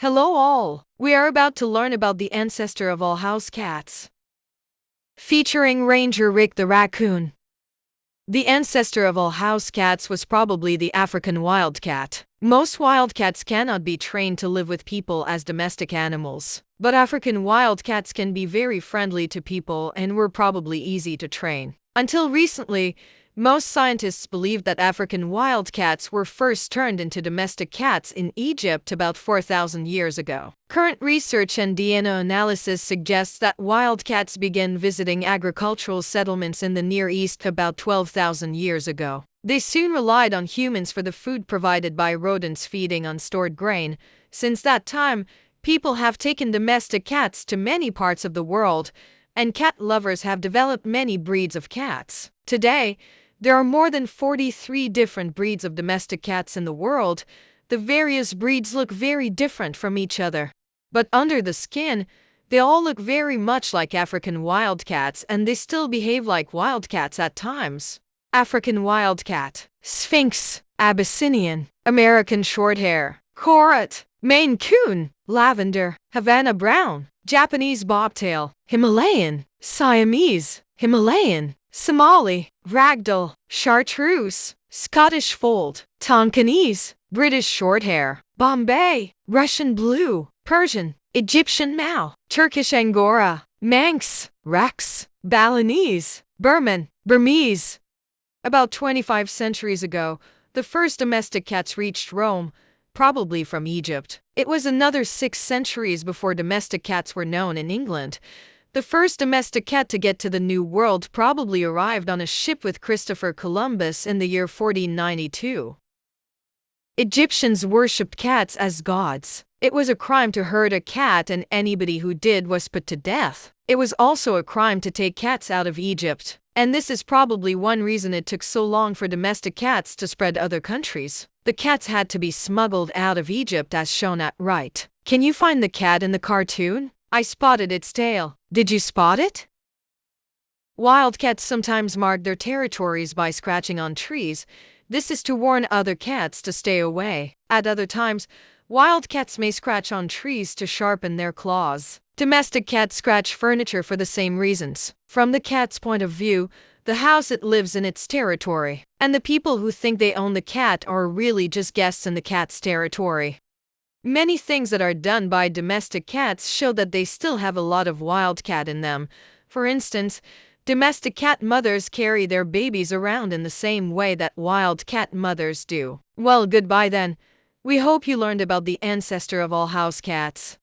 Hello all! We are about to learn about the ancestor of all house cats. Featuring Ranger Rick the raccoon. The ancestor of all house cats was probably the African wildcat. Most wildcats cannot be trained to live with people as domestic animals, but African wildcats can be very friendly to people and were probably easy to train. Until recently, most scientists believed that African wildcats were first turned into domestic cats in Egypt about 4,000 years ago. Current research and DNA analysis suggests that wildcats began visiting agricultural settlements in the Near East about 12,000 years ago. They soon relied on humans for the food provided by rodents feeding on stored grain. Since that time, people have taken domestic cats to many parts of the world, and cat lovers have developed many breeds of cats. Today, there are more than 43 different breeds of domestic cats in the world. The various breeds look very different from each other. But under the skin, they all look very much like African wildcats, and they still behave like wildcats at times. African wildcat, Sphinx, Abyssinian, American Shorthair, Corot, Maine Coon, Lavender, Havana Brown, Japanese Bobtail, Himalayan, Siamese, Himalayan, Somali, Ragdoll, Chartreuse, Scottish Fold, Tonkinese, British Shorthair, Bombay, Russian Blue, Persian, Egyptian Mau, Turkish Angora, Manx, Rex, Balinese, Burman, Burmese. About 25 centuries ago, the first domestic cats reached Rome, probably from Egypt. It was another 6 centuries before domestic cats were known in England. The first domestic cat to get to the New World probably arrived on a ship with Christopher Columbus in the year 1492. Egyptians worshipped cats as gods. It was a crime to hurt a cat, and anybody who did was put to death. It was also a crime to take cats out of Egypt, and this is probably one reason it took so long for domestic cats to spread to other countries. The cats had to be smuggled out of Egypt as shown at right. Can you find the cat in the cartoon? I spotted its tail. Did you spot it? Wildcats sometimes mark their territories by scratching on trees. This is to warn other cats to stay away. At other times, wildcats may scratch on trees to sharpen their claws. Domestic cats scratch furniture for the same reasons. From the cat's point of view, the house it lives in its territory, and the people who think they own the cat are really just guests in the cat's territory. Many things that are done by domestic cats show that they still have a lot of wildcat in them. For instance, domestic cat mothers carry their babies around in the same way that wildcat mothers do. Well, goodbye then. We hope you learned about the ancestor of all house cats.